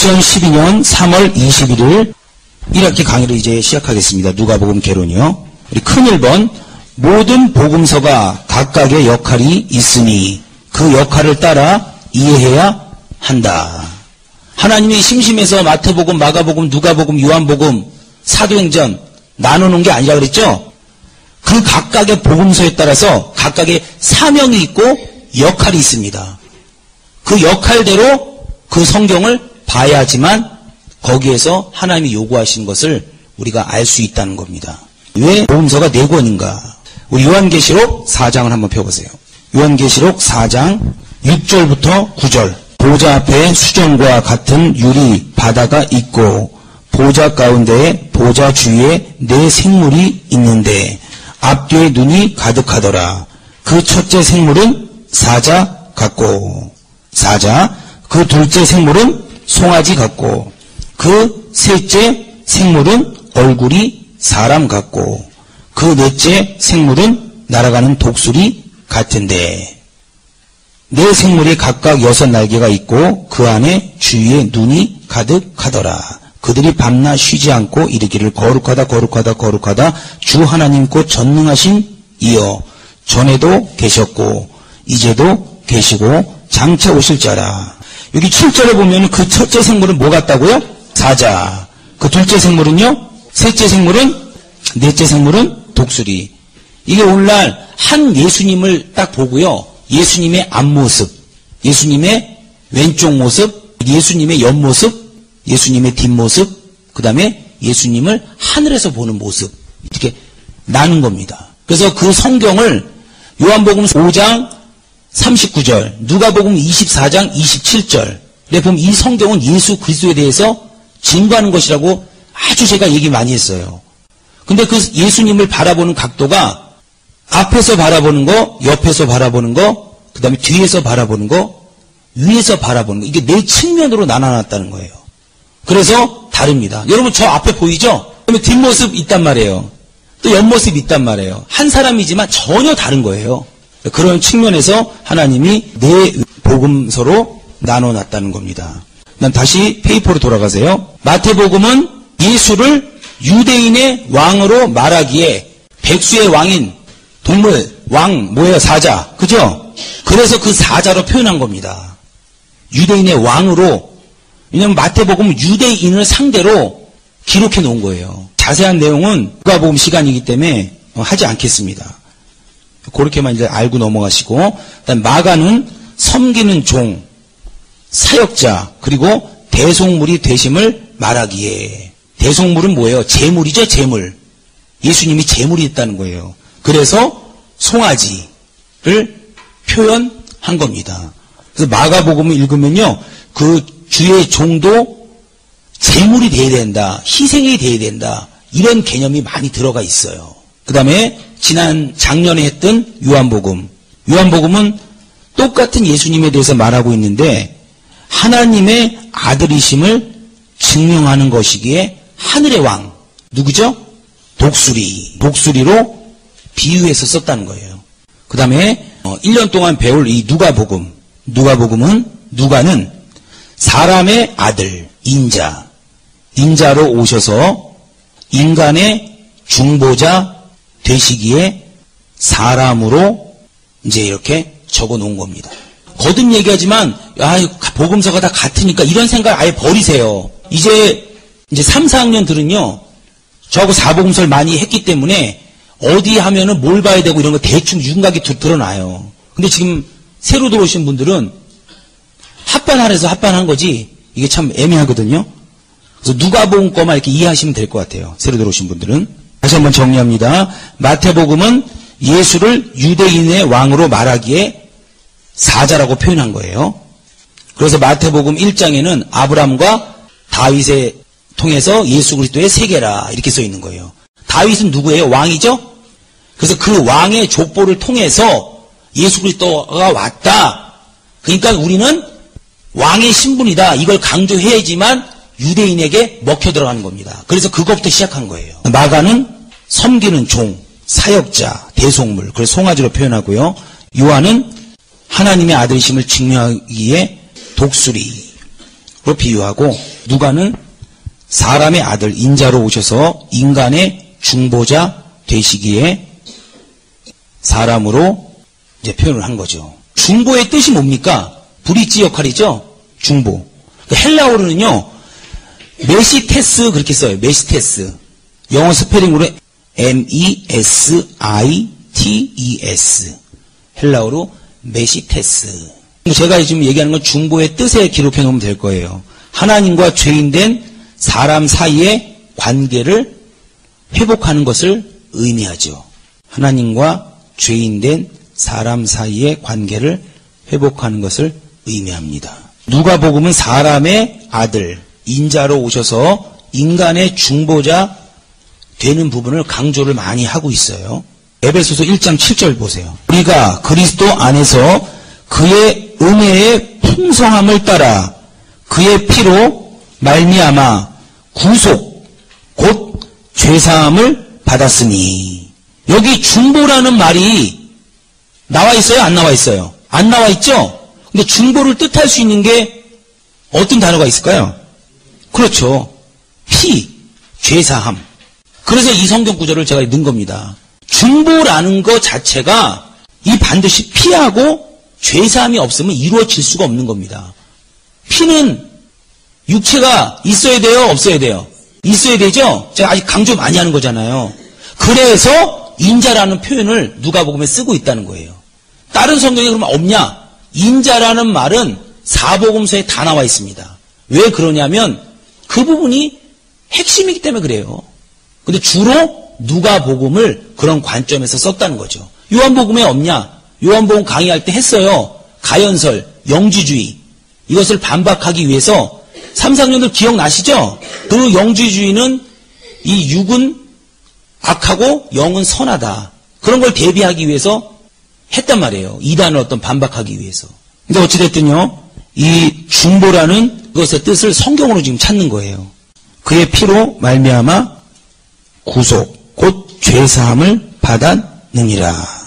2012년 3월 21일 1학기 강의를 이제 시작하겠습니다. 누가복음 개론이요. 우리 큰 1번, 모든 복음서가 각각의 역할이 있으니 그 역할을 따라 이해해야 한다. 하나님이 심심해서 마태복음, 마가복음, 누가복음, 요한복음, 사도행전 나누는 게 아니라 그랬죠? 그 각각의 복음서에 따라서 각각의 사명이 있고 역할이 있습니다. 그 역할대로 그 성경을 봐야지만 거기에서 하나님이 요구하신 것을 우리가 알 수 있다는 겁니다. 왜 복음서가 4권인가? 우리 요한계시록 4장을 한번 펴보세요. 요한계시록 4장 6절부터 9절. 보좌 앞에 수정과 같은 유리 바다가 있고 보좌 가운데에 보좌 주위에 4 생물이 있는데 앞뒤에 눈이 가득하더라. 그 첫째 생물은 사자 같고 사자, 그 둘째 생물은 송아지 같고 그 셋째 생물은 얼굴이 사람 같고 그 넷째 생물은 날아가는 독수리 같은데 4 생물이 각각 6 날개가 있고 그 안에 주위에 눈이 가득하더라. 그들이 밤낮 쉬지 않고 이르기를 거룩하다 거룩하다 거룩하다 주 하나님 곧 전능하신 이여 전에도 계셨고 이제도 계시고 장차 오실 자라. 여기 7절에 보면 그 첫째 생물은 뭐 같다고요? 사자. 그 둘째 생물은요? 셋째 생물은? 넷째 생물은? 독수리. 이게 오늘날 한 예수님을 딱 보고요. 예수님의 앞모습, 예수님의 왼쪽 모습, 예수님의 옆모습, 예수님의 뒷모습, 그 다음에 예수님을 하늘에서 보는 모습 이렇게 나눈 겁니다. 그래서 그 성경을 요한복음 5장 39절, 누가복음 24장 27절에 보면 이 성경은 예수 그리스도에 대해서 증거하는 것이라고 아주 제가 얘기 많이 했어요. 근데 그 예수님을 바라보는 각도가 앞에서 바라보는 거, 옆에서 바라보는 거, 그 다음에 뒤에서 바라보는 거, 위에서 바라보는 거, 이게 4 측면으로 나눠놨다는 거예요. 그래서 다릅니다. 여러분 저 앞에 보이죠? 그러면 뒷모습 있단 말이에요. 또 옆모습 있단 말이에요. 한 사람이지만 전혀 다른 거예요. 그런 측면에서 하나님이 4 복음서로 나눠놨다는 겁니다. 난 다시 페이퍼로 돌아가세요. 마태복음은 예수를 유대인의 왕으로 말하기에 백수의 왕인 동물, 왕, 뭐예요? 사자. 그죠? 그래서 그 사자로 표현한 겁니다. 유대인의 왕으로. 왜냐하면 마태복음은 유대인을 상대로 기록해 놓은 거예요. 자세한 내용은 누가복음 시간이기 때문에 하지 않겠습니다. 그렇게만 이제 알고 넘어가시고, 그다음 마가는 섬기는 종, 사역자, 그리고 대속물이 되심을 말하기에. 대속물은 뭐예요? 제물이죠, 제물. 예수님이 제물이 있다는 거예요. 그래서 송아지를 표현한 겁니다. 그래서 마가복음을 읽으면요, 그 주의 종도 제물이 돼야 된다, 희생이 돼야 된다, 이런 개념이 많이 들어가 있어요. 그 다음에 지난 작년에 했던 요한복음은 똑같은 예수님에 대해서 말하고 있는데 하나님의 아들이심을 증명하는 것이기에 하늘의 왕, 누구죠? 독수리로 비유해서 썼다는 거예요. 그 다음에 1년 동안 배울 이 누가복음은 누가는 사람의 아들, 인자로 오셔서 인간의 중보자 되시기에 사람으로 이제 이렇게 적어 놓은 겁니다. 거듭 얘기하지만 복음서가 다 같으니까 이런 생각 아예 버리세요. 이제 3, 4학년들은요. 저하고 사복음서를 많이 했기 때문에 어디 하면은 뭘 봐야 되고 이런 거 대충 윤곽이 드러나요. 근데 지금 새로 들어오신 분들은 합반하래서 합반한 거지 이게 참 애매하거든요. 그래서 누가복음 거만 이렇게 이해하시면 될 것 같아요. 새로 들어오신 분들은. 다시 한번 정리합니다. 마태복음은 예수를 유대인의 왕으로 말하기에 사자라고 표현한 거예요. 그래서 마태복음 1장에는 아브라함과 다윗에 통해서 예수 그리스도의 세계라 이렇게 써 있는 거예요. 다윗은 누구예요? 왕이죠? 그래서 그 왕의 족보를 통해서 예수 그리스도가 왔다. 그러니까 우리는 왕의 신분이다. 이걸 강조해야지만 유대인에게 먹혀 들어가는 겁니다. 그래서 그것부터 시작한 거예요. 마가는 섬기는 종, 사역자, 대속물, 그래서 송아지로 표현하고요. 요한은 하나님의 아들이심을 증명하기에 독수리. 비유하고 누가는 사람의 아들 인자로 오셔서 인간의 중보자 되시기에 사람으로 이제 표현을 한 거죠. 중보의 뜻이 뭡니까? 브릿지 역할이죠. 중보. 헬라어로는요. 메시테스 그렇게 써요. 메시테스. 영어 스페링으로 M-E-S-I-T-E-S. 헬라어로 메시테스. 제가 지금 얘기하는 건 중보의 뜻에 기록해 놓으면 될 거예요. 하나님과 죄인된 사람 사이의 관계를 회복하는 것을 의미하죠. 하나님과 죄인된 사람 사이의 관계를 회복하는 것을 의미합니다. 누가복음은 사람의 아들, 인자로 오셔서 인간의 중보자 되는 부분을 강조를 많이 하고 있어요. 에베소서 1장 7절 보세요. 우리가 그리스도 안에서 그의 은혜의 풍성함을 따라 그의 피로 말미암아 구속 곧 죄사함을 받았으니. 여기 중보라는 말이 나와 있어요? 안 나와 있어요? 안 나와 있죠? 근데 중보를 뜻할 수 있는 게 어떤 단어가 있을까요? 그렇죠. 피, 죄사함. 그래서 이 성경 구절을 제가 넣은 겁니다. 중보라는 것 자체가 이 반드시 피하고 죄사함이 없으면 이루어질 수가 없는 겁니다. 피는 육체가 있어야 돼요? 없어야 돼요? 있어야 되죠? 제가 아직 강조 많이 하는 거잖아요. 그래서 인자라는 표현을 누가복음에 쓰고 있다는 거예요. 다른 성경에 그러면 없냐? 인자라는 말은 사복음서에 다 나와 있습니다. 왜 그러냐면 그 부분이 핵심이기 때문에 그래요. 근데 주로 누가복음을 그런 관점에서 썼다는 거죠. 요한복음에 없냐? 요한복음 강의할 때 했어요. 가연설, 영지주의. 이것을 반박하기 위해서 3, 4년들 기억나시죠? 그 영지주의는 이 육은 악하고 영은 선하다. 그런 걸 대비하기 위해서 했단 말이에요. 이단을 어떤 반박하기 위해서. 근데 어찌됐든요. 이 중보라는 그것의 뜻을 성경으로 지금 찾는 거예요. 그의 피로 말미암아 구속 곧 죄사함을 받았느니라.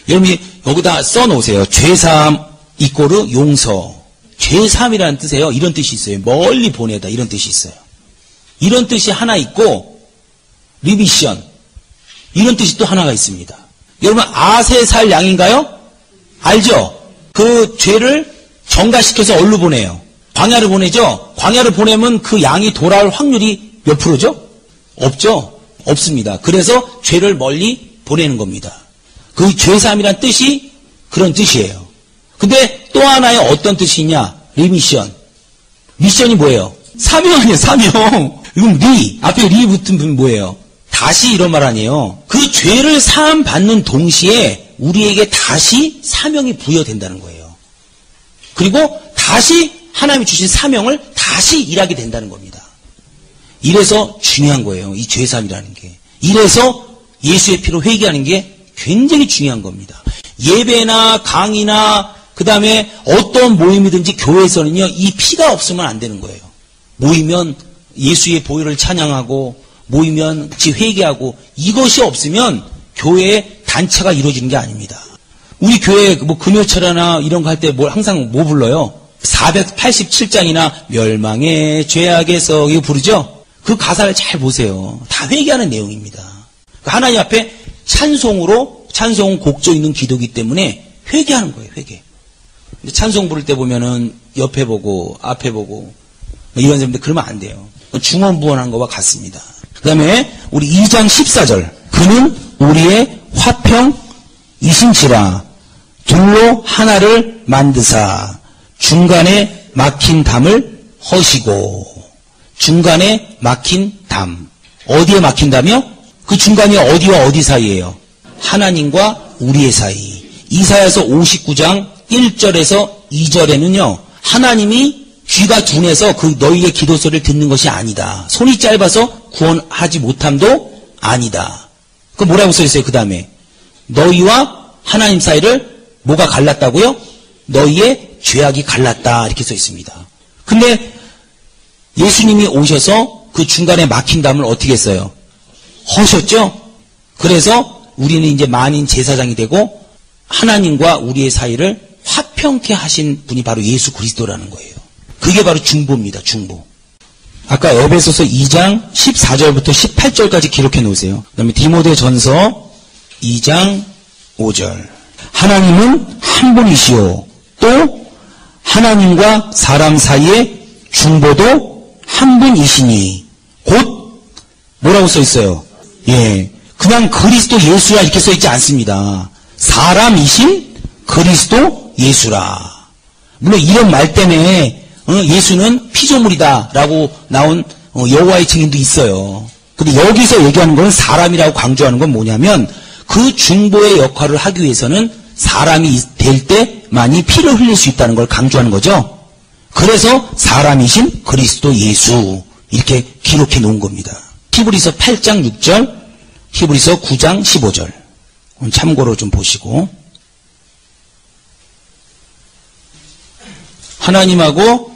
여러분이 여기다 써놓으세요. 죄사함 이꼬르 용서. 죄사함이라는 뜻이에요. 이런 뜻이 있어요. 멀리 보내다 이런 뜻이 있어요. 이런 뜻이 하나 있고 리미션 이런 뜻이 또 하나가 있습니다. 여러분 아세 살 양인가요? 알죠? 그 죄를 정가시켜서 어디로 보내요? 광야를 보내죠? 광야를 보내면 그 양이 돌아올 확률이 몇 프로죠? 없죠? 없습니다. 그래서 죄를 멀리 보내는 겁니다. 그 죄사함이란 뜻이 그런 뜻이에요. 근데 또 하나의 어떤 뜻이 있냐? 리미션. 미션이 뭐예요? 사명 아니에요, 사명. 이건 리. 앞에 리 붙은 분 뭐예요? 다시 이런 말 아니에요. 그 죄를 사함 받는 동시에 우리에게 다시 사명이 부여된다는 거예요. 그리고 다시 하나님이 주신 사명을 다시 일하게 된다는 겁니다. 이래서 중요한 거예요. 이 죄사함이라는 게. 이래서 예수의 피로 회개하는 게 굉장히 중요한 겁니다. 예배나 강의나 그 다음에 어떤 모임이든지 교회에서는요. 이 피가 없으면 안 되는 거예요. 모이면 예수의 보혈을 찬양하고 모이면 같이 회개하고 이것이 없으면 교회의 단체가 이루어지는 게 아닙니다. 우리 교회 뭐 금요철이나 이런 거 할 때 항상 뭐 불러요? 487장이나 멸망의 죄악에서 이거 부르죠? 그 가사를 잘 보세요. 다 회개하는 내용입니다. 하나님 앞에 찬송은 곡조 있는 기도이기 때문에 회개하는 거예요. 회개. 근데 찬송 부를 때 보면은 옆에 보고 앞에 보고 이런 사람들 그러면 안 돼요. 중언부언한 것과 같습니다. 그 다음에 우리 2장 14절 그는 우리의 화평이신지라 둘로 하나를 만드사 중간에 막힌 담을 허시고. 중간에 막힌 담. 어디에 막힌다며? 그 중간이 어디와 어디 사이예요? 하나님과 우리의 사이. 이사야서 59장 1절에서 2절에는요. 하나님이 귀가 둔해서 그 너희의 기도 소리를 듣는 것이 아니다. 손이 짧아서 구원하지 못함도 아니다. 그 뭐라고 써있어요? 그 다음에 너희와 하나님 사이를 뭐가 갈랐다고요? 너희의 죄악이 갈랐다 이렇게 써있습니다. 근데 예수님이 오셔서 그 중간에 막힌 담을 어떻게 했어요? 허셨죠? 그래서 우리는 이제 만인 제사장이 되고 하나님과 우리의 사이를 화평케 하신 분이 바로 예수 그리스도라는 거예요. 그게 바로 중보입니다. 중보. 아까 에베소서 2장 14절부터 18절까지 기록해 놓으세요. 그 다음에 디모데전서 2장 5절. 하나님은 한 분이시오. 또 하나님과 사람 사이의 중보도 한 분이시니 곧 뭐라고 써 있어요? 예, 그냥 그리스도 예수라 이렇게 써 있지 않습니다. 사람이신 그리스도 예수라. 물론 이런 말 때문에 예수는 피조물이다라고 나온 여호와의 증인도 있어요. 근데 여기서 얘기하는 건 사람이라고 강조하는 건 뭐냐면 그 중보의 역할을 하기 위해서는 사람이 될 때만이 피를 흘릴 수 있다는 걸 강조하는 거죠. 그래서 사람이신 그리스도 예수 이렇게 기록해 놓은 겁니다. 히브리서 8장 6절, 히브리서 9장 15절 참고로 좀 보시고 하나님하고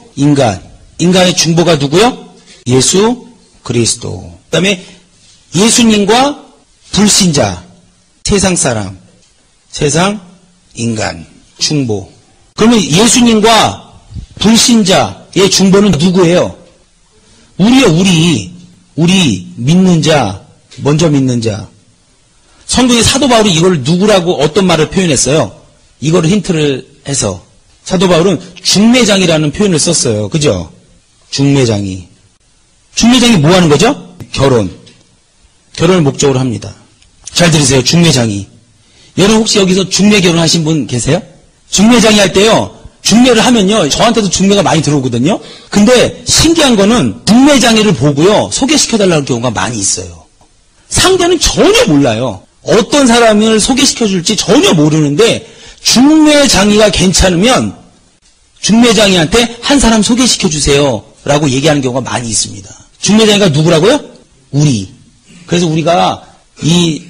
인간의 중보가 누구요? 예수 그리스도. 그 다음에 예수님과 불신자, 세상 사람, 세상 인간, 중보. 그러면 예수님과 불신자의 중보는 누구예요? 우리요, 우리 믿는 자, 먼저 믿는 자. 성경의 사도 바울이 이걸 누구라고 어떤 말을 표현했어요? 이거를 힌트를 해서 사도 바울은 중매장이라는 표현을 썼어요. 그죠? 중매장이 뭐 하는 거죠? 결혼을 목적으로 합니다. 잘 들으세요. 중매장이. 여러분 혹시 여기서 중매 결혼하신 분 계세요? 중매장이 할 때요. 중매를 하면요. 저한테도 중매가 많이 들어오거든요. 근데 신기한 거는 중매장이를 보고요. 소개시켜달라는 경우가 많이 있어요. 상대는 전혀 몰라요. 어떤 사람을 소개시켜줄지 전혀 모르는데 중매장이가 괜찮으면 중매장이한테 한 사람 소개시켜주세요 라고 얘기하는 경우가 많이 있습니다. 중매장이가 누구라고요? 우리. 그래서 우리가 이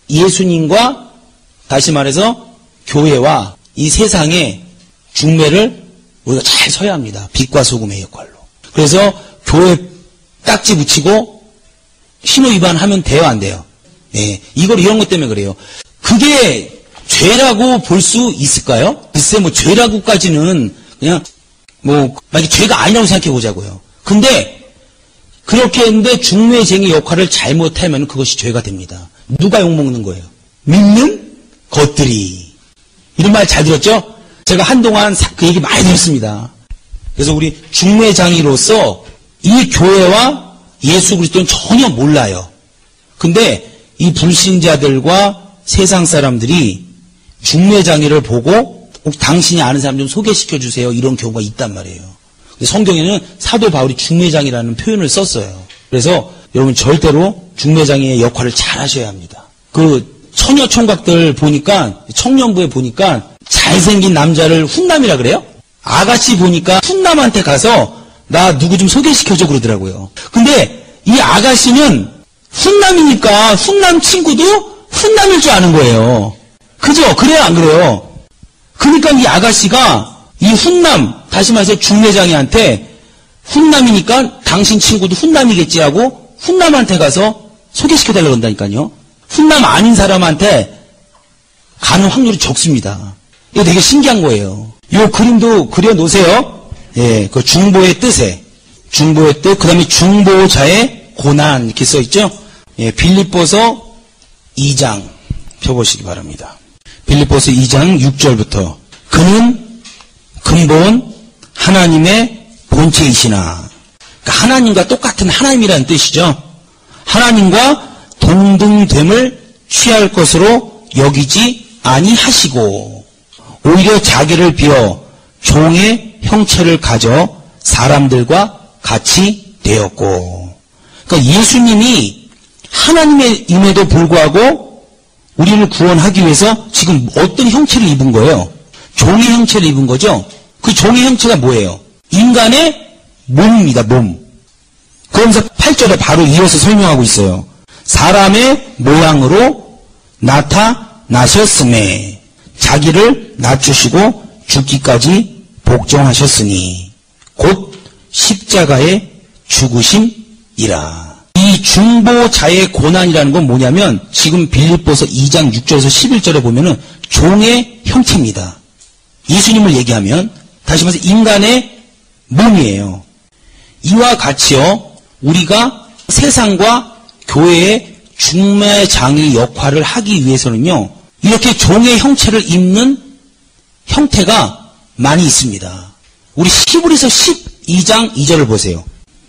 예수님과 다시 말해서 교회와 이 세상의 중매를 우리가 잘 서야 합니다. 빛과 소금의 역할로. 그래서 교회 딱지 붙이고 신호 위반하면 돼요, 안 돼요? 예, 이런 것 때문에 그래요. 그게 죄라고 볼 수 있을까요? 글쎄, 죄라고까지는 그냥, 만약에 죄가 아니라고 생각해 보자고요. 근데, 그렇게 했는데 중매쟁이 역할을 잘못하면 그것이 죄가 됩니다. 누가 욕먹는 거예요? 믿는 것들이. 이런 말 잘 들었죠? 제가 한동안 그 얘기 많이 들었습니다. 그래서 우리 중매장이로서 이 교회와 예수 그리스도는 전혀 몰라요. 근데 이 불신자들과 세상 사람들이 중매장이를 보고 당신이 아는 사람 좀 소개시켜 주세요. 이런 경우가 있단 말이에요. 근데 성경에는 사도 바울이 중매장이라는 표현을 썼어요. 그래서 여러분 절대로 중매장이의 역할을 잘 하셔야 합니다. 그 처녀 총각들 보니까 청년부에 보니까 잘생긴 남자를 훈남이라 그래요? 아가씨 보니까 훈남한테 가서 나 누구 좀 소개시켜줘 그러더라고요. 근데 이 아가씨는 훈남이니까 훈남 친구도 훈남일 줄 아는 거예요. 그죠? 그래요, 안 그래요? 그러니까 이 아가씨가 이 훈남, 다시 말해서 중매장이한테 훈남이니까 당신 친구도 훈남이겠지 하고 훈남한테 가서 소개시켜달라고 한다니까요. 훈남 아닌 사람한테 가는 확률이 적습니다. 이거 되게 신기한 거예요. 이 그림도 그려놓으세요. 예, 그 중보의 뜻에. 중보의 뜻, 그 다음에 중보자의 고난, 이렇게 써있죠? 예, 빌립보서 2장 펴보시기 바랍니다. 빌립보서 2장 6절부터 그는 근본 하나님의 본체이시나, 그러니까 하나님과 똑같은 하나님이라는 뜻이죠. 하나님과 동등됨을 취할 것으로 여기지 아니하시고 오히려 자기를 비워 종의 형체를 가져 사람들과 같이 되었고, 그러니까 예수님이 하나님임에도 불구하고 우리를 구원하기 위해서 지금 어떤 형체를 입은 거예요? 종의 형체를 입은 거죠? 그 종의 형체가 뭐예요? 인간의 몸입니다, 몸. 그러면서 8절에 바로 이어서 설명하고 있어요. 사람의 모양으로 나타나셨음에 자기를 낮추시고 죽기까지 복종하셨으니 곧 십자가의 죽으심이라. 이 중보자의 고난이라는 건 뭐냐면 지금 빌립보서 2장 6절에서 11절에 보면은 종의 형체입니다. 예수님을 얘기하면 다시 말해서 인간의 몸이에요. 이와 같이요, 우리가 세상과 교회의 중매장의 역할을 하기 위해서는요, 이렇게 종의 형체를 입는 형태가 많이 있습니다. 우리 히브리서 12장 2절을 보세요.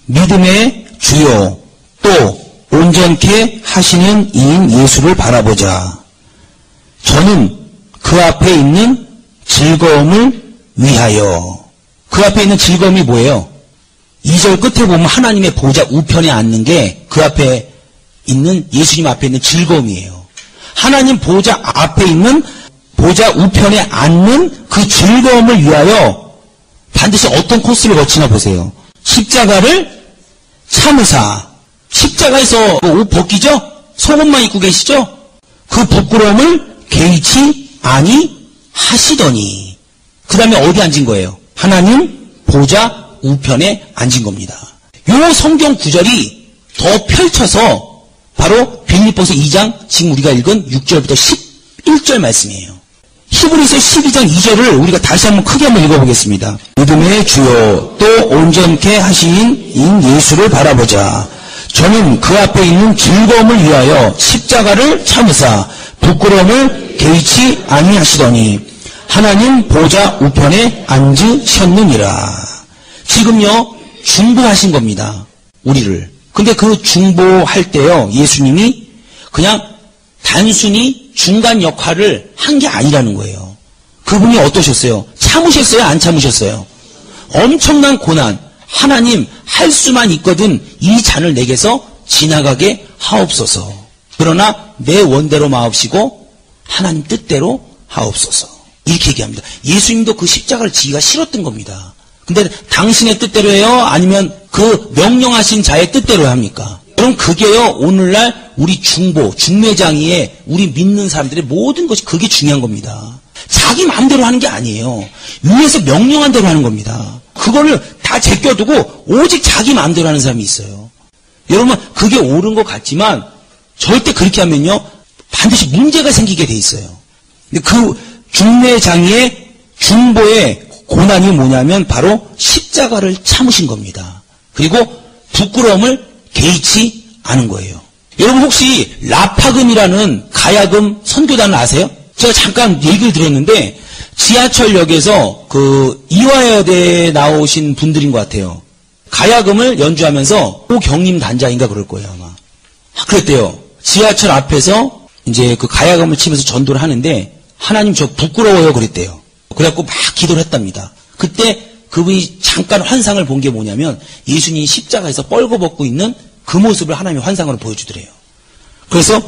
믿음의 주요 또 온전케 하시는 이인 예수를 바라보자. 저는 그 앞에 있는 즐거움을 위하여. 그 앞에 있는 즐거움이 뭐예요? 2절 끝에 보면 하나님의 보좌 우편에 앉는 게 그 앞에 있는 예수님 앞에 있는 즐거움이에요. 하나님 보좌 앞에 있는 보좌 우편에 앉는 그 즐거움을 위하여 반드시 어떤 코스를 거치나 보세요. 십자가를 참으사. 십자가에서 옷 벗기죠? 속옷만 입고 계시죠? 그 부끄러움을 개의치 아니하시더니. 그 다음에 어디 앉은 거예요? 하나님 보좌 우편에 앉은 겁니다. 요 성경 구절이 더 펼쳐서 바로 빌립보서 2장 지금 우리가 읽은 6절부터 11절 말씀이에요. 히브리서 12장 2절을 우리가 다시 한번 크게 한번 읽어보겠습니다. 믿음의 주요 또 온전케 하신 인 예수를 바라보자. 저는 그 앞에 있는 즐거움을 위하여 십자가를 참으사 부끄러움을 개의치 아니하시더니 하나님 보좌 우편에 앉으셨느니라. 지금요 중보하신 겁니다. 우리를. 근데 그 중보할 때요 예수님이 그냥 단순히 중간 역할을 한 게 아니라는 거예요. 그분이 어떠셨어요? 참으셨어요? 안 참으셨어요? 엄청난 고난. 하나님 할 수만 있거든 이 잔을 내게서 지나가게 하옵소서. 그러나 내 원대로 마옵시고 하나님 뜻대로 하옵소서. 이렇게 얘기합니다. 예수님도 그 십자가를 지기가 싫었던 겁니다. 근데 당신의 뜻대로 해요? 아니면 그 명령하신 자의 뜻대로 합니까? 그럼 그게요 오늘날 우리 중보, 중매장이에 우리 믿는 사람들의 모든 것이 그게 중요한 겁니다. 자기 마음대로 하는 게 아니에요. 위에서 명령한 대로 하는 겁니다. 그거를 다 제껴두고 오직 자기 마음대로 하는 사람이 있어요. 여러분 그게 옳은 것 같지만 절대 그렇게 하면요 반드시 문제가 생기게 돼 있어요. 근데 그 중매장이의 중보의 고난이 뭐냐면 바로 십자가를 참으신 겁니다. 그리고 부끄러움을 개의치 않은 거예요. 여러분 혹시 라파금이라는 가야금 선교단을 아세요? 제가 잠깐 얘기를 들었는데 지하철역에서 그 이화여대에 나오신 분들인 것 같아요. 가야금을 연주하면서 오경림 단장인가 그럴 거예요 아마. 그랬대요. 지하철 앞에서 이제 그 가야금을 치면서 전도를 하는데 하나님 저 부끄러워요 그랬대요. 그래갖고 막 기도를 했답니다. 그때 그분이 잠깐 환상을 본 게 뭐냐면 예수님이 십자가에서 뻘거벗고 있는 그 모습을 하나님이 환상으로 보여주더래요. 그래서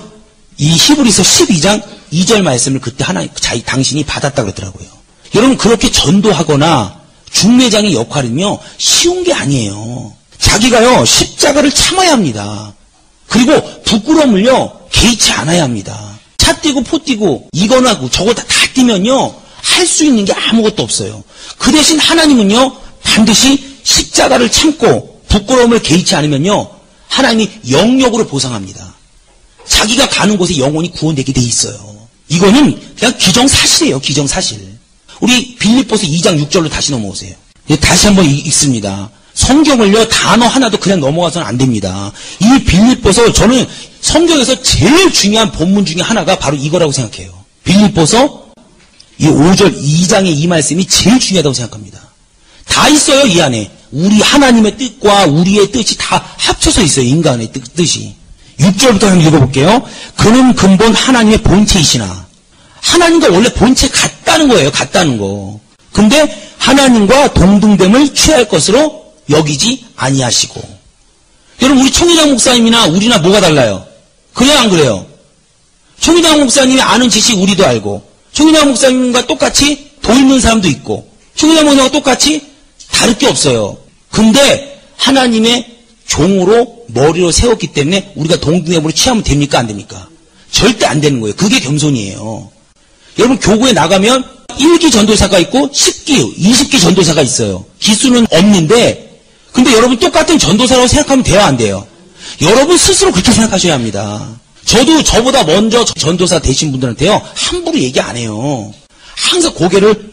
이 히브리서 12장 2절 말씀을 그때 당신이 받았다 그러더라고요. 여러분 그렇게 전도하거나 중매장의 역할은요 쉬운 게 아니에요. 자기가요 십자가를 참아야 합니다. 그리고 부끄러움을요 개의치 않아야 합니다. 차 띄고 포 띄고 이거나 저거 다 띄면요 할 수 있는 게 아무것도 없어요. 그 대신 하나님은요 반드시 십자가를 참고 부끄러움을 개의치 않으면요 하나님이 영역으로 보상합니다. 자기가 가는 곳에 영혼이 구원되게 돼 있어요. 이거는 그냥 기정사실이에요. 기정사실. 우리 빌립보서 2장 6절로 다시 넘어오세요. 다시 한번 읽습니다. 성경을요 단어 하나도 그냥 넘어가서는 안 됩니다. 이 빌립보서 저는 성경에서 제일 중요한 본문 중에 하나가 바로 이거라고 생각해요. 빌립보서 이 5절 2장의 이 말씀이 제일 중요하다고 생각합니다. 다 있어요 이 안에. 우리 하나님의 뜻과 우리의 뜻이 다 합쳐서 있어요. 인간의 뜻이. 6절부터 한번 읽어볼게요. 그는 근본 하나님의 본체이시나. 하나님과 원래 본체 같다는 거예요. 같다는 거. 근데 하나님과 동등됨을 취할 것으로 여기지 아니하시고. 여러분 우리 총회장 목사님이나 우리나 뭐가 달라요? 그래요 안 그래요? 총회장 목사님이 아는 지식 우리도 알고 총회장 목사님과 똑같이 도 있는 사람도 있고 총회장 목사님과 똑같이 다를 게 없어요. 근데 하나님의 종으로 머리로 세웠기 때문에 우리가 동등됨으로 취하면 됩니까 안 됩니까? 절대 안 되는 거예요. 그게 겸손이에요. 여러분 교구에 나가면 1기 전도사가 있고 10기, 20기 전도사가 있어요. 기수는 없는데 근데 여러분 똑같은 전도사라고 생각하면 돼요 안 돼요? 여러분 스스로 그렇게 생각하셔야 합니다. 저도 저보다 먼저 전도사 되신 분들한테요 함부로 얘기 안 해요. 항상 고개를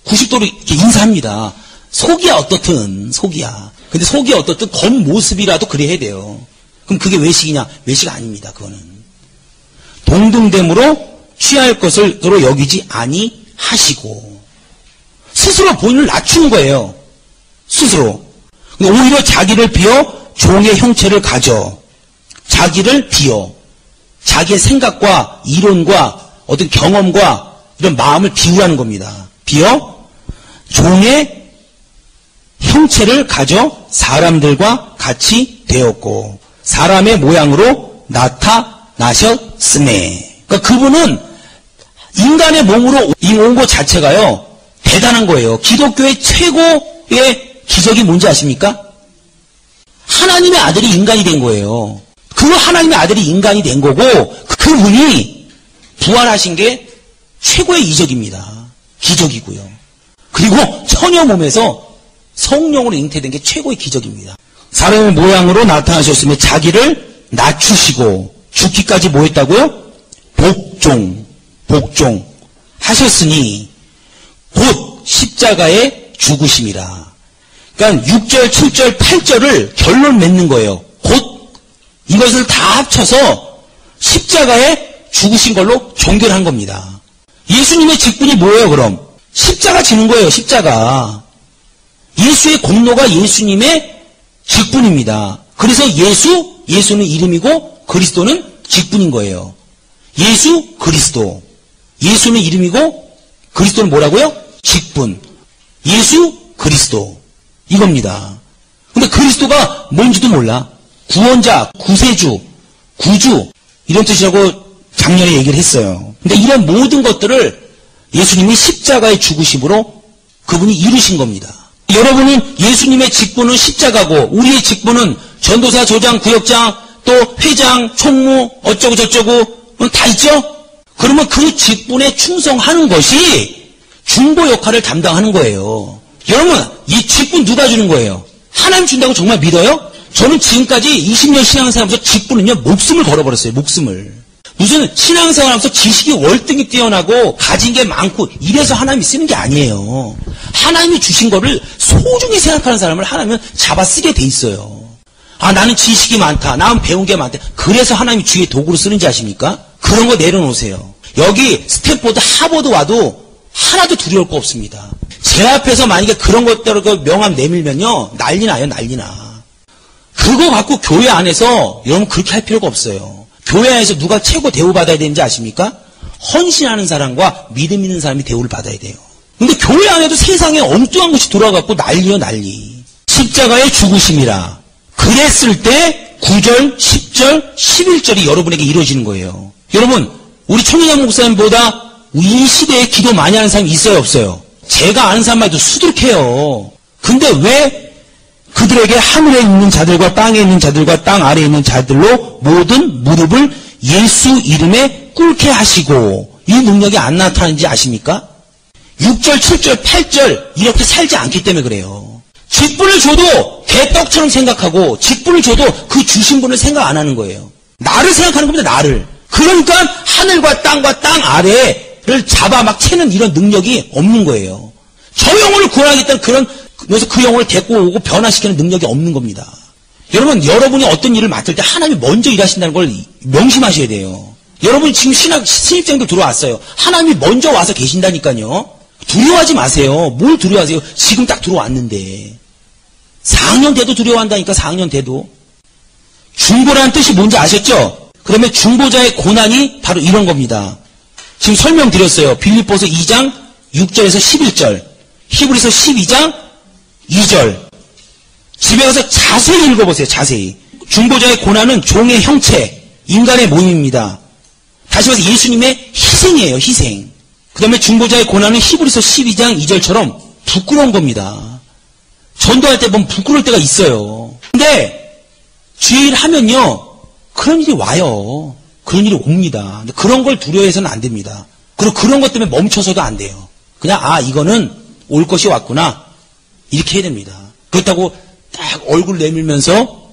90도로 이렇게 인사합니다. 속이야 어떻든 속이야. 근데 속이 어떻든 겉모습이라도 그래 해야 돼요. 그럼 그게 외식이냐? 외식 아닙니다. 그거는. 동등됨으로 취할 것을 서로 여기지 아니하시고 스스로 본인을 낮추는 거예요. 스스로. 오히려 자기를 비워 종의 형체를 가져 자기를 비워 자기의 생각과 이론과 어떤 경험과 이런 마음을 비우라는 겁니다. 비워 종의 형체를 가져 사람들과 같이 되었고 사람의 모양으로 나타나셨으매. 그러니까 그분은 인간의 몸으로 온 것 자체가요 대단한 거예요. 기독교의 최고의 기적이 뭔지 아십니까? 하나님의 아들이 인간이 된 거예요. 그 하나님의 아들이 인간이 된 거고 그분이 부활하신 게 최고의 이적입니다. 기적이고요. 그리고 처녀 몸에서 성령으로 잉태된 게 최고의 기적입니다. 사람의 모양으로 나타나셨으며 자기를 낮추시고 죽기까지 뭐 했다고요? 복종 하셨으니 곧 십자가에 죽으심이라. 그러니까 6절, 7절, 8절을 결론 맺는 거예요. 곧 이것을 다 합쳐서 십자가에 죽으신 걸로 종결한 겁니다. 예수님의 직분이 뭐예요 그럼? 십자가 지는 거예요. 십자가. 예수의 공로가 예수님의 직분입니다. 그래서 예수는 이름이고 그리스도는 직분인 거예요. 예수 그리스도. 예수는 이름이고 그리스도는 뭐라고요? 직분. 예수 그리스도. 이겁니다. 근데 그리스도가 뭔지도 몰라. 구원자, 구세주, 구주 이런 뜻이라고 작년에 얘기를 했어요. 근데 이런 모든 것들을 예수님이 십자가의 죽으심으로 그분이 이루신 겁니다. 여러분은 예수님의 직분은 십자가고 우리의 직분은 전도사, 조장, 구역장, 또 회장, 총무 어쩌고 저쩌고 다 있죠? 그러면 그 직분에 충성하는 것이 중보 역할을 담당하는 거예요. 여러분 이 직분 누가 주는 거예요? 하나님 준다고 정말 믿어요? 저는 지금까지 20년 신앙생활하면서 직분은요 목숨을 걸어버렸어요. 목숨을. 무슨 신앙생활하면서 지식이 월등히 뛰어나고 가진 게 많고 이래서 하나님이 쓰는 게 아니에요. 하나님이 주신 거를 소중히 생각하는 사람을 하나님은 잡아 쓰게 돼 있어요. 아 나는 지식이 많다. 나는 배운 게 많다. 그래서 하나님이 주위에 도구로 쓰는지 아십니까? 그런 거 내려놓으세요. 여기 스탠포드, 하버드 와도 하나도 두려울 거 없습니다. 제 앞에서 만약에 그런 것대로 명함 내밀면요 난리 나요. 난리 나. 그거 갖고 교회 안에서 여러분 그렇게 할 필요가 없어요. 교회 안에서 누가 최고 대우받아야 되는지 아십니까? 헌신하는 사람과 믿음 있는 사람이 대우를 받아야 돼요. 근데 교회 안에도 세상에 엉뚱한 것이 돌아가고 난리요 난리. 십자가의 죽으심이라. 그랬을 때 9절, 10절, 11절이 여러분에게 이루어지는 거예요. 여러분 우리 청년장 목사님보다 이 시대에 기도 많이 하는 사람이 있어요 없어요? 제가 아는 사람만 해도 수두룩해요. 근데 왜 그들에게 하늘에 있는 자들과 땅에 있는 자들과 땅 아래에 있는 자들로 모든 무릎을 예수 이름에 꿇게 하시고 이 능력이 안 나타나는지 아십니까? 6절, 7절, 8절 이렇게 살지 않기 때문에 그래요. 직분을 줘도 개떡처럼 생각하고 직분을 줘도 그 주신 분을 생각 안 하는 거예요. 나를 생각하는 겁니다. 나를. 그러니까 하늘과 땅 아래를 잡아 막 채는 이런 능력이 없는 거예요. 저 영혼을 구원하겠다는 그래서 그 영혼을 데리고 오고 변화시키는 능력이 없는 겁니다. 여러분, 여러분이 어떤 일을 맡을 때 하나님이 먼저 일하신다는 걸 명심하셔야 돼요. 여러분 지금 신입생들 들어왔어요. 하나님이 먼저 와서 계신다니까요. 두려워하지 마세요. 뭘 두려워하세요? 지금 딱 들어왔는데. 4학년 돼도 두려워한다니까. 4학년 돼도. 중보라는 뜻이 뭔지 아셨죠? 그러면 중보자의 고난이 바로 이런 겁니다. 지금 설명드렸어요. 빌립보서 2장 6절에서 11절, 히브리서 12장 2절. 집에 가서 자세히 읽어보세요. 자세히. 중보자의 고난은 종의 형체, 인간의 모임입니다. 다시 말해서 예수님의 희생이에요. 희생. 그 다음에 중보자의 고난은 히브리서 12장 2절처럼 부끄러운 겁니다. 전도할 때 보면 부끄러울 때가 있어요. 근데 주의 일 하면요 그런 일이 와요. 그런 일이 옵니다. 근데 그런 걸 두려워해서는 안 됩니다. 그리고 그런 것 때문에 멈춰서도 안 돼요. 그냥 이거는 올 것이 왔구나 이렇게 해야 됩니다. 그렇다고 딱 얼굴 내밀면서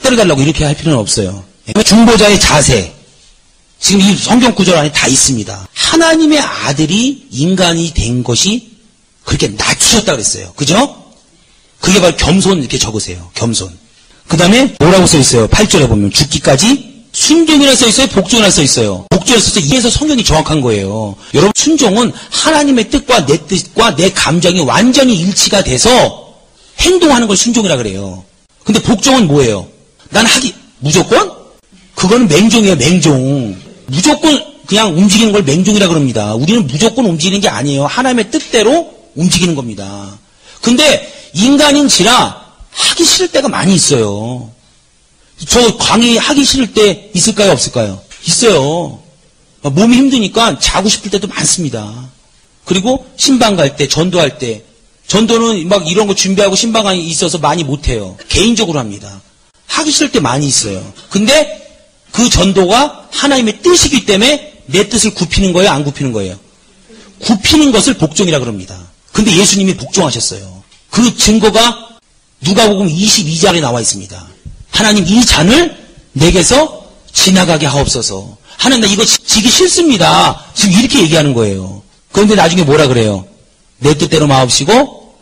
때려달라고 이렇게 할 필요는 없어요. 중보자의 자세 지금 이 성경 구절 안에 다 있습니다. 하나님의 아들이 인간이 된 것이 그렇게 낮추셨다 그랬어요. 그죠? 그게 바로 겸손 이렇게 적으세요. 겸손. 그 다음에 뭐라고 써 있어요? 8절에 보면 죽기까지 순종이라 써 있어요? 복종이라 써 있어요? 복종이라 써 있어요. 이래서 성경이 정확한 거예요. 여러분 순종은 하나님의 뜻과 내 뜻과 내 감정이 완전히 일치가 돼서 행동하는 걸 순종이라 그래요. 근데 복종은 뭐예요? 난 무조건? 그거는 맹종이에요. 맹종. 무조건 그냥 움직이는 걸 맹종이라 그럽니다. 우리는 무조건 움직이는 게 아니에요. 하나님의 뜻대로 움직이는 겁니다. 근데 인간인지라 하기 싫을 때가 많이 있어요. 저 강의 하기 싫을 때 있을까요? 없을까요? 있어요. 몸이 힘드니까 자고 싶을 때도 많습니다. 그리고 신방 갈 때, 전도할 때, 전도는 막 이런 거 준비하고 신방이 있어서 많이 못해요. 개인적으로 합니다. 하기 싫을 때 많이 있어요. 근데 그 전도가 하나님의 뜻이기 때문에 내 뜻을 굽히는 거예요? 안 굽히는 거예요? 굽히는 것을 복종이라 그럽니다. 근데 예수님이 복종하셨어요. 그 증거가 누가복음 22장에 나와 있습니다. 하나님 이 잔을 내게서 지나가게 하옵소서. 하나님 나 이거 지기 싫습니다. 지금 이렇게 얘기하는 거예요. 그런데 나중에 뭐라 그래요? 내 뜻대로 마옵시고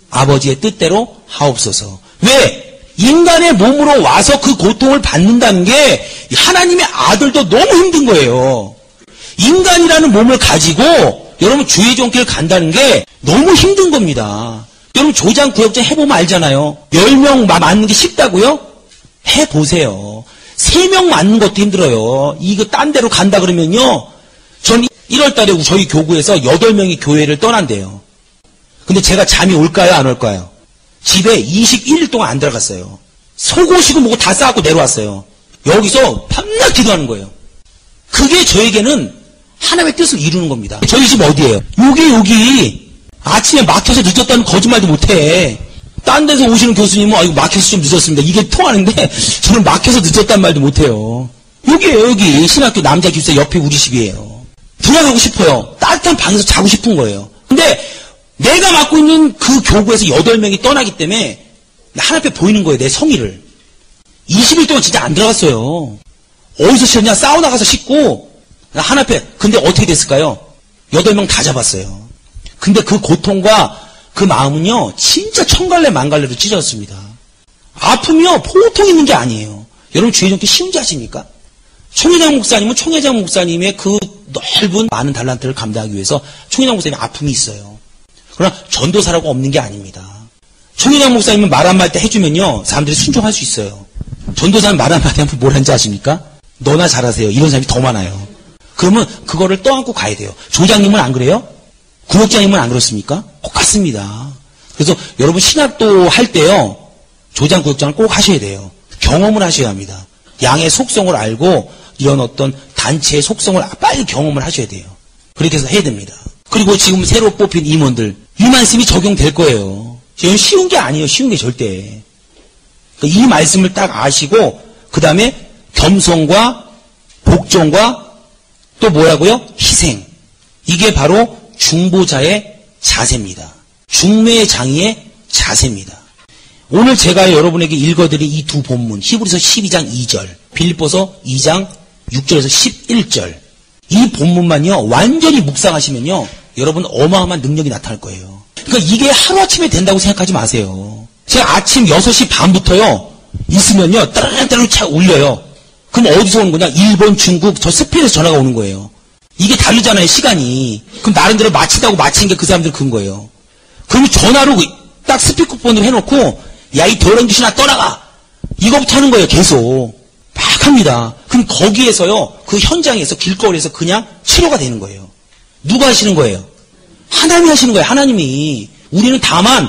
아버지의 뜻대로 하옵소서. 왜? 인간의 몸으로 와서 그 고통을 받는다는 게 하나님의 아들도 너무 힘든 거예요. 인간이라는 몸을 가지고 여러분 주의 종길을 간다는 게 너무 힘든 겁니다. 여러분 조장 구역장 해보면 알잖아요. 10명 맞는 게 쉽다고요? 해보세요. 3명 맞는 것도 힘들어요. 이거 딴 데로 간다 그러면요. 전 1월 달에 저희 교구에서 8명이 교회를 떠난대요. 근데 제가 잠이 올까요? 안 올까요? 집에 21일 동안 안 들어갔어요. 속옷이고 뭐고 다 싸갖고 내려왔어요. 여기서 밤낮 기도하는 거예요. 그게 저에게는 하나님의 뜻을 이루는 겁니다. 저희 집 어디예요? 여기 아침에 막혀서 늦었다는 거짓말도 못해. 딴 데서 오시는 교수님은 이거 막혀서 좀 늦었습니다. 이게 통하는데 저는 막혀서 늦었단 말도 못해요. 여기에요. 여기 신학교 남자 기숙사 옆에 우리 집이에요. 들어가고 싶어요. 따뜻한 방에서 자고 싶은 거예요. 근데 내가 맡고 있는 그 교구에서 8명이 떠나기 때문에 하나님 앞에 보이는 거예요. 내 성의를. 20일 동안 진짜 안 들어갔어요. 어디서 쉬었냐? 사우나 가서 씻고 하나님 앞에. 근데 어떻게 됐을까요? 8명 다 잡았어요. 근데 그 고통과 그 마음은요, 진짜 천갈래 만갈래로 찢어졌습니다. 아픔이요, 보통 있는 게 아니에요. 여러분, 주의 종교 쉬운 지 아십니까? 총회장 목사님은 총회장 목사님의 그 넓은 많은 달란트를 감당하기 위해서 총회장 목사님의 아픔이 있어요. 그러나 전도사라고 없는 게 아닙니다. 총회장 목사님은 말 한마디 때 해주면요, 사람들이 순종할 수 있어요. 전도사는 말 한마디 하면 뭘 하는지 아십니까? 너나 잘하세요. 이런 사람이 더 많아요. 그러면 그거를 떠안고 가야 돼요. 조장님은 안 그래요? 구역장님은 안 그렇습니까? 똑같습니다. 그래서 여러분 신학도 할 때요. 조장 구역장을 꼭 하셔야 돼요. 경험을 하셔야 합니다. 양의 속성을 알고 이런 어떤 단체의 속성을 빨리 경험을 하셔야 돼요. 그렇게 해서 해야 됩니다. 그리고 지금 새로 뽑힌 임원들 이 말씀이 적용될 거예요. 이건 쉬운 게 아니에요. 쉬운 게 절대. 그러니까 이 말씀을 딱 아시고 그 다음에 겸손과 복종과 또 뭐라고요? 희생. 이게 바로 중보자의 자세입니다. 중매의 장의의 자세입니다. 오늘 제가 여러분에게 읽어드릴 이 두 본문, 히브리서 12장 2절, 빌립보서 2장 6절에서 11절, 이 본문만요, 완전히 묵상하시면요, 여러분 어마어마한 능력이 나타날 거예요. 그러니까 이게 하루아침에 된다고 생각하지 마세요. 제가 아침 6시 반부터요, 있으면요, 따르릉따르릉 차 울려요. 그럼 어디서 오는 거냐? 일본, 중국, 저 스페인에서 전화가 오는 거예요. 이게 다르잖아요, 시간이. 그럼 나름대로 마친다고 마친 게 그 사람들 큰 거예요. 그럼 전화로 딱 스피커폰으로 해놓고, 야, 이 더러운 귀신아 떠나가! 이거부터 하는 거예요, 계속. 막 합니다. 그럼 거기에서요, 그 현장에서, 길거리에서 그냥 치료가 되는 거예요. 누가 하시는 거예요? 하나님이 하시는 거예요, 하나님이. 우리는 다만,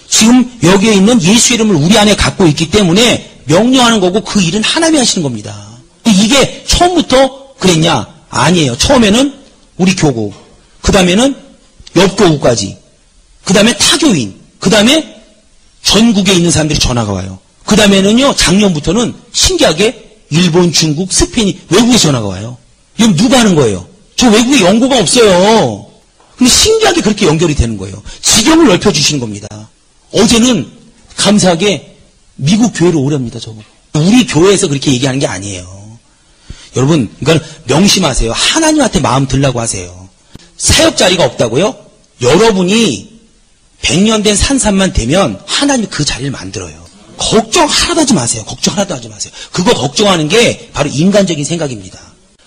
지금 여기에 있는 예수 이름을 우리 안에 갖고 있기 때문에 명령하는 거고 그 일은 하나님이 하시는 겁니다. 이게 처음부터 그랬냐? 아니에요. 처음에는 우리 교구, 그 다음에는 옆 교구까지, 그 다음에 타교인, 그 다음에 전국에 있는 사람들이 전화가 와요. 그 다음에는요, 작년부터는 신기하게 일본, 중국, 스페인, 외국에 전화가 와요. 이건 누가 하는 거예요? 저 외국에 연고가 없어요. 근데 신기하게 그렇게 연결이 되는 거예요. 지경을 넓혀주시는 겁니다. 어제는 감사하게 미국 교회로 오렵니다, 저거. 우리 교회에서 그렇게 얘기하는 게 아니에요. 여러분, 그러니까 명심하세요. 하나님한테 마음 들라고 하세요. 사역 자리가 없다고요? 여러분이 100년 된 산삼만 되면 하나님이 그 자리를 만들어요. 걱정 하나도 하지 마세요. 걱정 하나도 하지 마세요. 그거 걱정하는 게 바로 인간적인 생각입니다.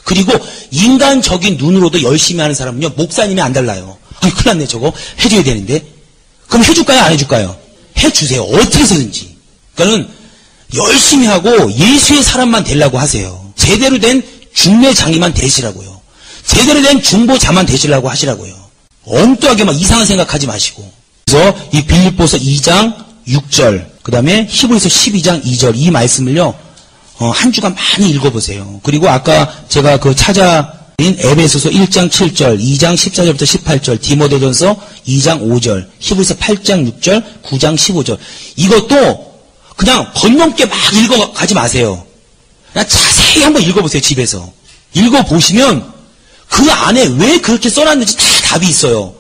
그리고 인간적인 눈으로도 열심히 하는 사람은요, 목사님이 안 달라요. 아니, 큰일 났네, 저거. 해줘야 되는데. 그럼 해줄까요? 안 해줄까요? 해주세요. 어떻게 해서든지. 그러니까는 열심히 하고 예수의 사람만 되려고 하세요. 제대로 된 중매장이만 되시라고요. 제대로 된 중보자만 되시려고 하시라고요. 엉뚱하게 막 이상한 생각하지 마시고. 그래서 이 빌립보서 2장 6절, 그 다음에 히브리서 12장 2절 이 말씀을요, 한 주간 많이 읽어보세요. 그리고 아까 제가 그 찾아인 에베소서 1장 7절, 2장 14절부터 18절, 디모데전서 2장 5절, 히브리서 8장 6절, 9장 15절. 이것도 그냥 번넘게 막 읽어가지 마세요. 그냥 자세히 한번 읽어보세요, 집에서. 읽어보시면 그 안에 왜 그렇게 써놨는지 다 답이 있어요.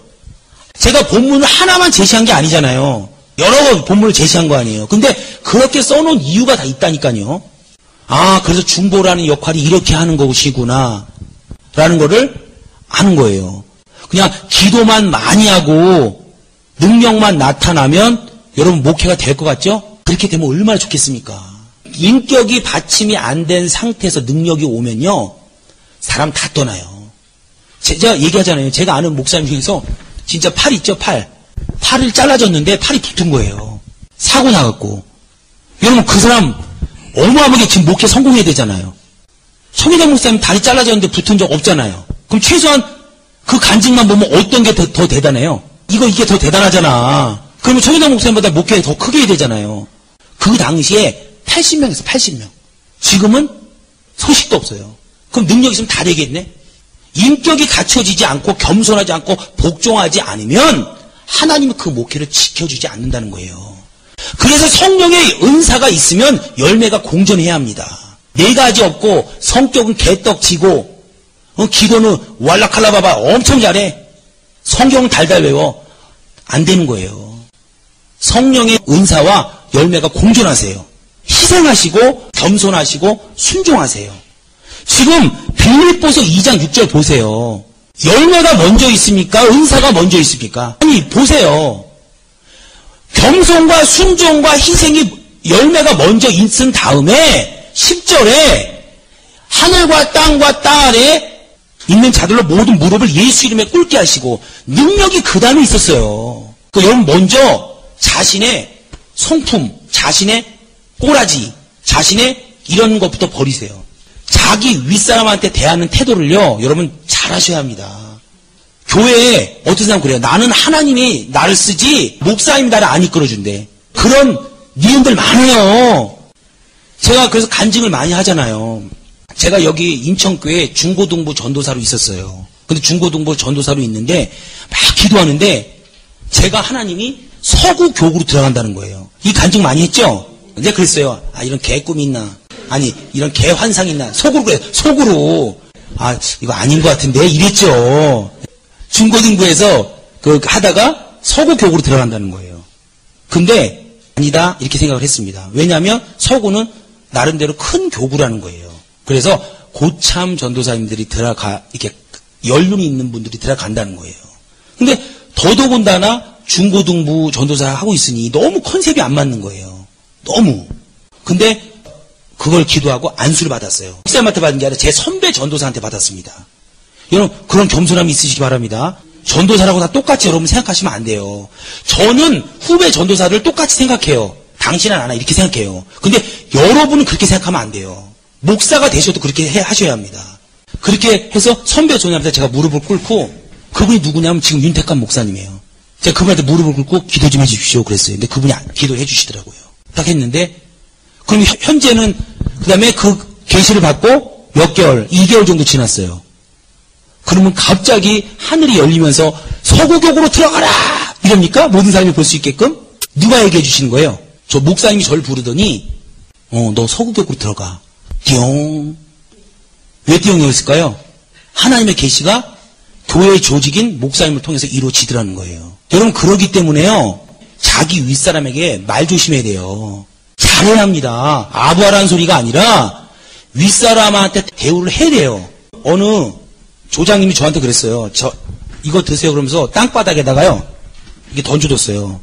제가 본문을 하나만 제시한 게 아니잖아요. 여러 본문을 제시한 거 아니에요. 근데 그렇게 써놓은 이유가 다 있다니까요. 아, 그래서 중보라는 역할이 이렇게 하는 것이구나 라는 거를 아는 거예요. 그냥 기도만 많이 하고 능력만 나타나면 여러분 목회가 될 것 같죠? 그렇게 되면 얼마나 좋겠습니까? 인격이 받침이 안 된 상태에서 능력이 오면요, 사람 다 떠나요. 제가 얘기하잖아요. 제가 아는 목사님 중에서 진짜 팔 있죠, 팔을 잘라줬는데 팔이 붙은 거예요. 사고 나갖고. 여러분, 그 사람 어마어마하게 지금 목회 성공해야 되잖아요. 송혜정 목사님 다리 잘라졌는데 붙은 적 없잖아요. 그럼 최소한 그 간증만 보면 어떤 게 더 대단해요? 이게 더 대단하잖아. 그러면 송혜정 목사님보다 목회가 더 크게 해야 되잖아요. 그 당시에 80명에서 80명. 지금은 소식도 없어요. 그럼 능력이 있으면 다 되겠네? 인격이 갖춰지지 않고 겸손하지 않고 복종하지 않으면 하나님은 그 목회를 지켜주지 않는다는 거예요. 그래서 성령의 은사가 있으면 열매가 공존해야 합니다. 4가지 없고 성격은 개떡지고 기도는 왈라칼라바바 엄청 잘해. 성경은 달달 외워. 안 되는 거예요. 성령의 은사와 열매가 공존하세요. 희생하시고 겸손하시고 순종하세요. 지금 빌립보서 2장 6절 보세요. 열매가 먼저 있습니까? 은사가 먼저 있습니까? 아니, 보세요. 겸손과 순종과 희생이 열매가 먼저 있은 다음에 10절에 하늘과 땅과 땅 아래 있는 자들로 모든 무릎을 예수 이름에 꿇게 하시고, 능력이 그 다음에 있었어요. 여러분 먼저 자신의 성품, 자신의 꼬라지, 자신의 이런 것부터 버리세요. 자기 윗사람한테 대하는 태도를요, 여러분 잘 하셔야 합니다. 교회에 어떤 사람 그래요. 나는 하나님이 나를 쓰지 목사님이 나를 안 이끌어준대. 그런 니은들 많아요. 제가 그래서 간증을 많이 하잖아요. 제가 여기 인천교회 중고등부 전도사로 있었어요. 근데 중고등부 전도사로 있는데 막 기도하는데 제가 하나님이 서구 교구로 들어간다는 거예요. 이 간증 많이 했죠? 근데 그랬어요. 아, 이런 개꿈이 있나? 아니, 이런 개 환상이 있나? 속으로 그래. 속으로. 아, 이거 아닌 것 같은데 이랬죠. 중고등부에서 하다가 서구 교구로 들어간다는 거예요. 근데 아니다 이렇게 생각을 했습니다. 왜냐하면 서구는 나름대로 큰 교구라는 거예요. 그래서 고참 전도사님들이 이렇게 연륜이 있는 분들이 들어간다는 거예요. 근데 더더군다나 중고등부 전도사 하고 있으니 너무 컨셉이 안 맞는 거예요. 너무. 근데 그걸 기도하고 안수를 받았어요. 목사님한테 받은 게 아니라 제 선배 전도사한테 받았습니다. 여러분 그런 겸손함이 있으시기 바랍니다. 전도사라고 다 똑같이 여러분 생각하시면 안 돼요. 저는 후배 전도사를 똑같이 생각해요. 당신은 안 해 이렇게 생각해요. 근데 여러분은 그렇게 생각하면 안 돼요. 목사가 되셔도 그렇게 하셔야 합니다. 그렇게 해서 선배 전도사한테 제가 무릎을 꿇고, 그분이 누구냐면 지금 윤택한 목사님이에요. 제가 그분한테 무릎을 꿇고 기도 좀 해주십시오 그랬어요. 근데 그분이 기도해 주시더라고요. 딱 했는데, 그럼 현재는 그 다음에 그 계시를 받고 몇 개월, 2개월 정도 지났어요. 그러면 갑자기 하늘이 열리면서 서구교구로 들어가라! 이럽니까? 모든 사람이 볼 수 있게끔? 누가 얘기해 주시는 거예요? 저 목사님이 저를 부르더니, 너 서구교구로 들어가. 띠용. 왜 띠용이었을까요? 하나님의 계시가 교회의 조직인 목사님을 통해서 이루어지더라는 거예요. 여러분 그러기 때문에요. 자기 윗사람에게 말 조심해야 돼요. 잘해야 합니다. 아부하라는 소리가 아니라 윗사람한테 대우를 해야 돼요. 어느 조장님이 저한테 그랬어요. 이거 드세요 그러면서 땅바닥에다가요. 이게 던져줬어요.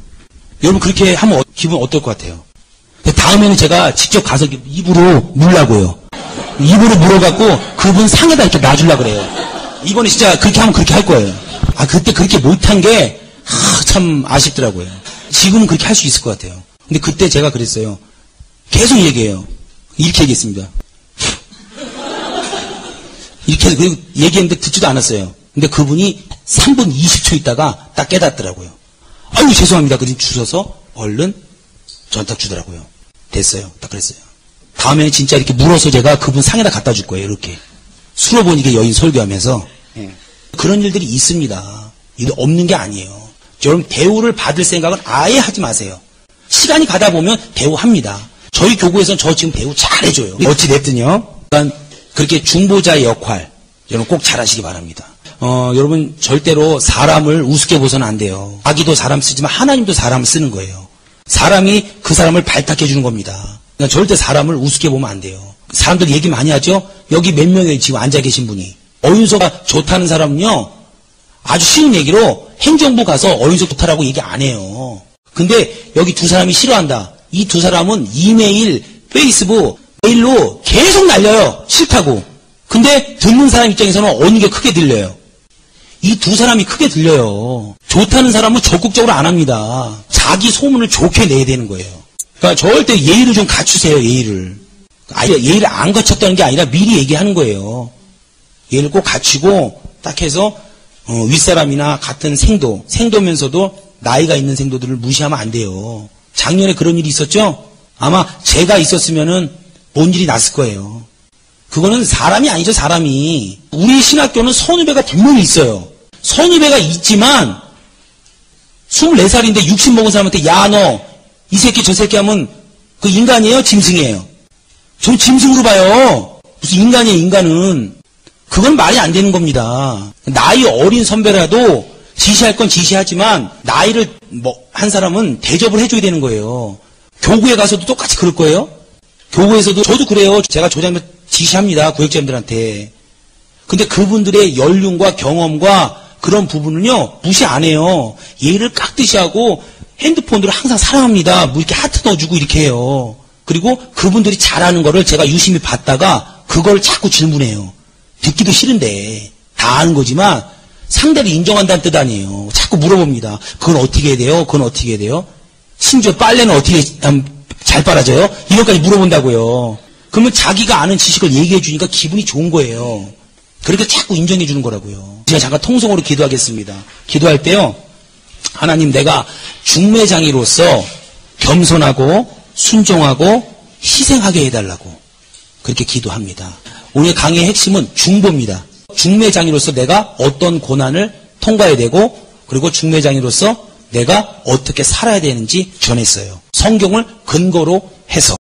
여러분 그렇게 하면 기분 어떨 것 같아요? 다음에는 제가 직접 가서 입으로 물라고요. 입으로 물어갖고 그분 상에다 이렇게 놔주려고 그래요. 이번에 진짜 그렇게 하면 그렇게 할 거예요. 그때 그렇게 못한 게 참 아쉽더라고요. 지금은 그렇게 할 수 있을 것 같아요. 근데 그때 제가 그랬어요. 계속 얘기해요. 이렇게 얘기했습니다. 이렇게 해서 그리고 얘기했는데 듣지도 않았어요. 근데 그분이 3분 20초 있다가 딱 깨닫더라고요. 아유 죄송합니다. 그림 주셔서 얼른 전탁 주더라고요. 됐어요. 딱 그랬어요. 다음에는 진짜 이렇게 물어서 제가 그분 상에다 갖다 줄 거예요. 이렇게. 수로보니까 여인 설교하면서. 그런 일들이 있습니다. 이게 없는 게 아니에요. 여러분 대우를 받을 생각은 아예 하지 마세요. 시간이 가다 보면 대우합니다. 저희 교구에서는 저 지금 대우 잘해줘요. 어찌됐든요. 그러니까 그렇게 중보자의 역할 여러분 꼭 잘하시기 바랍니다. 여러분 절대로 사람을 우습게 보서는 안 돼요. 자기도 사람 쓰지만 하나님도 사람을 쓰는 거예요. 사람이 그 사람을 발탁해 주는 겁니다. 그러니까 절대 사람을 우습게 보면 안 돼요. 사람들 얘기 많이 하죠. 여기 몇 명이 지금 앉아 계신 분이 어윤서가 좋다는 사람은요. 아주 쉬운 얘기로 행정부 가서 어윤서 좋다라고 얘기 안 해요. 근데 여기 두 사람이 싫어한다. 이 두 사람은 이메일, 페이스북, 메일로 계속 날려요. 싫다고. 근데 듣는 사람 입장에서는 어느 게 크게 들려요. 이 두 사람이 크게 들려요. 좋다는 사람은 적극적으로 안 합니다. 자기 소문을 좋게 내야 되는 거예요. 그러니까 절대 예의를 좀 갖추세요. 예의를. 예의를 안 갖췄다는 게 아니라 미리 얘기하는 거예요. 예의를 꼭 갖추고 딱 해서 윗사람이나 같은 생도면서도 나이가 있는 생도들을 무시하면 안 돼요. 작년에 그런 일이 있었죠? 아마 제가 있었으면은 뭔 일이 났을 거예요. 그거는 사람이 아니죠, 사람이. 우리 신학교는 선후배가 분명히 있어요. 선후배가 있지만 24살인데 60 먹은 사람한테 야, 너 이 새끼 저 새끼 하면 그 인간이에요? 짐승이에요? 전 짐승으로 봐요. 무슨 인간이에요, 인간은. 그건 말이 안 되는 겁니다. 나이 어린 선배라도 지시할 건 지시하지만 나이를 한 사람은 대접을 해줘야 되는 거예요. 교구에 가서도 똑같이 그럴 거예요. 교구에서도 저도 그래요. 제가 조장면 지시합니다. 구역장님들한테. 근데 그분들의 연륜과 경험과 그런 부분은요 무시 안 해요. 예의를 깍듯이 하고 핸드폰으로 항상 사랑합니다. 뭐 이렇게 하트 넣어주고 이렇게 해요. 그리고 그분들이 잘하는 거를 제가 유심히 봤다가 그걸 자꾸 질문해요. 듣기도 싫은데 다 아는 거지만 상대를 인정한다는 뜻 아니에요. 자꾸 물어봅니다. 그건 어떻게 해야 돼요? 그건 어떻게 해야 돼요? 심지어 빨래는 어떻게 잘 빨아져요? 이것까지 물어본다고요. 그러면 자기가 아는 지식을 얘기해 주니까 기분이 좋은 거예요. 그러니까 자꾸 인정해 주는 거라고요. 제가 잠깐 통성으로 기도하겠습니다. 기도할 때요. 하나님 내가 중매장이로서 겸손하고 순종하고 희생하게 해달라고 그렇게 기도합니다. 오늘 강의의 핵심은 중보입니다. 중매장이로서 내가 어떤 고난을 통과해야 되고 그리고 중매장이로서 내가 어떻게 살아야 되는지 전했어요. 성경을 근거로 해서.